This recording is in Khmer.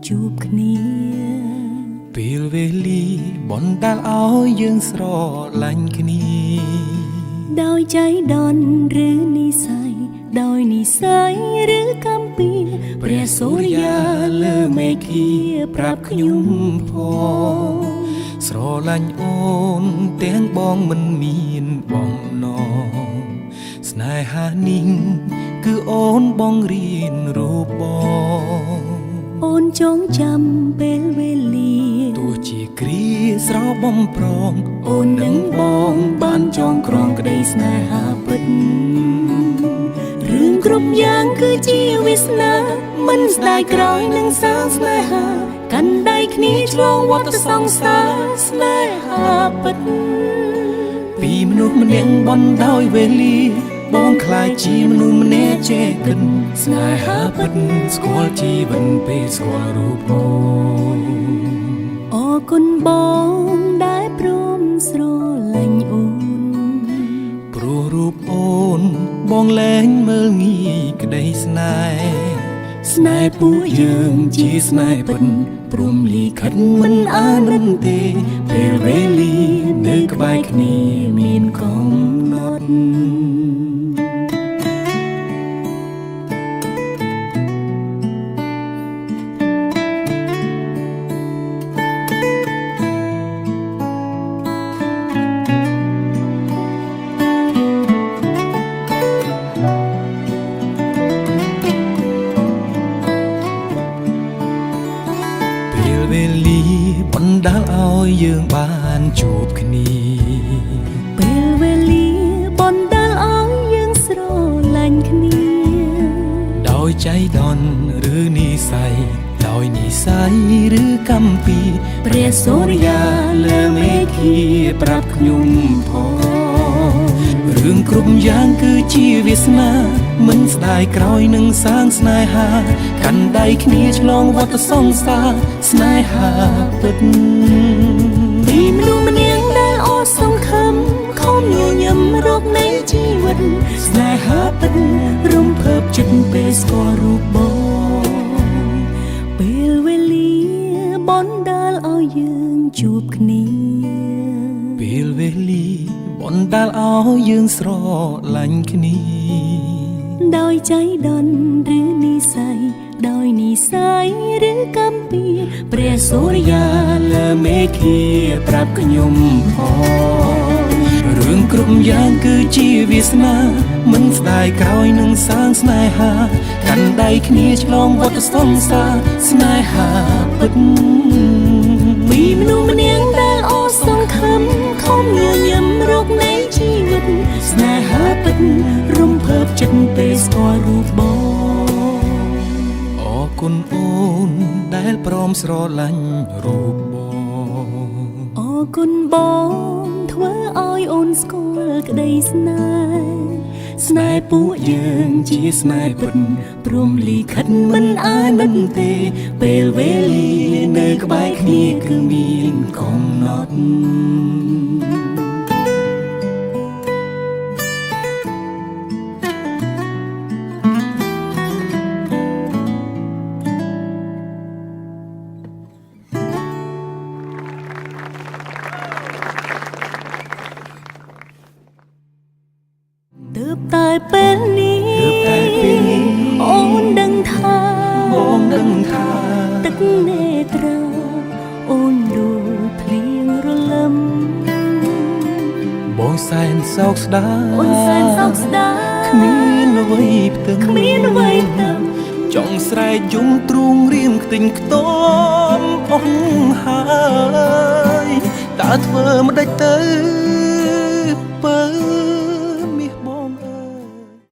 จูบគ្នាពេលវេលាបណ្ដាលឲ្យយើងស្រឡាញ់គ្នាដោយใจដន់ឬនិស័យដោយនិស័យឬកម្មពីព្រះសូរិយាលើមេឃាប្រាប់ខ្ញុំផងស្រឡាញ់អូនទាំងបងមិនមានបំណងស្នេហានេះគឺអូនបងរៀនរូបបងអូនចងចាំពេលវេលាទោះជាគ្រាស្របំប្រងអូននឹងបងបានចងក្រងក្តីស្នេហាពិតរឿងគ្រប់យ៉ាងគឺជាវាសនាមិនស្ដាយក្រោយនឹងសាងស្នេហាកាន់ដៃគ្នាឆ្លងវដ្តសង្សារស្នេហាពិតពីមនុស្សម្នាក់បណ្ដោយវេលាបងខ្លាចជាមនុស្សម្នាក់ចេះគិតស្នេហាពិតស្គាល់ជីវិតពេលស្គាល់រូបអូនអរគុណបងដែលព្រមស្រឡាញ់អូនព្រោះរូបអូនបងលែងមើលងាយក្តីស្នេហ៍ស្នេហ៍ពួកយើងជាស្នេហ៍ពិតព្រមលីខិតមិនអាណិតទេពេលវេលានៅក្បែរគ្នាមានកំណត់វេលាបណ្ដាលឲ្យយើងបានជួបគ្នាពេលវេលាបណ្ដាលឲ្យយើងស្រឡាញ់គ្នាដោយใจដន់ឬនិស័យដោយនិស័យឬកម្មពីព្រះសូរិយាលើមេឃាប្រាប់ខ្ញុំផងរឿងគ្រប់យ៉ាងគឺជាវាសនាមិនស្ដាយក្រោយនឹងសាងស្នេហាកាន់ដៃគ្នាឆ្លងវដ្តសង្សារស្នេហាពិតពីមនុស្សម្នាក់ដែលអស់សង្ឃឹមខំញញឹមរកនៃជីវិតស្នេហាពិតរំភើបចិត្តពេលស្គាល់រូបបងពេលវេលាបណ្ដាលឲ្យយើងជួបគ្នាពេលវេលាបណ្ដាលឲ្យយើងស្រឡាញ់គ្នាដោយใจដន់ឬនិស័យដោយនិស័យឬកម្មពីព្រះសូរិយាលើមេឃាប្រាប់ខ្ញុំផងរឿងគ្រប់យ៉ាងគឺជាវាសនាមិនស្ដាយក្រោយនឹងសាងស្នេហាកាន់ដៃគ្នាឆ្លងវដ្តសង្សារស្នេហាពិតពីមនុស្សម្នាក់ដែលអស់សង្ឃឹមខំញញឹមរកនៃជីវិតស្នេហាពិតរំភើបចិត្តពេលស្គាល់រូបបងអរគុណអូនដែលព្រមស្រឡាញ់រូបបងអរគុណបងធ្វើឲ្យអូនស្គាល់ក្តីស្នេហ៍ស្នេហ៍ពួកយើងជាស្នេហ៍ពិតព្រមលីខិតមិនអាណិតទេពេលវេលានៅក្បែរគ្នាគឺមានកំណត់ទើបតែពេលនេះអូនដឹងថាទឹកនេត្រាអូនដួលភ្លៀងរលឹមបងសែនសោកស្ដាយអូនសែនសោកស្ដាយគ្មានអ្វីផ្ទឹមចង់ស្រែកយំទ្រូងរៀមខ្ទេញខ្ទមអស់ហើយតើធ្វើមិនដេចទៅ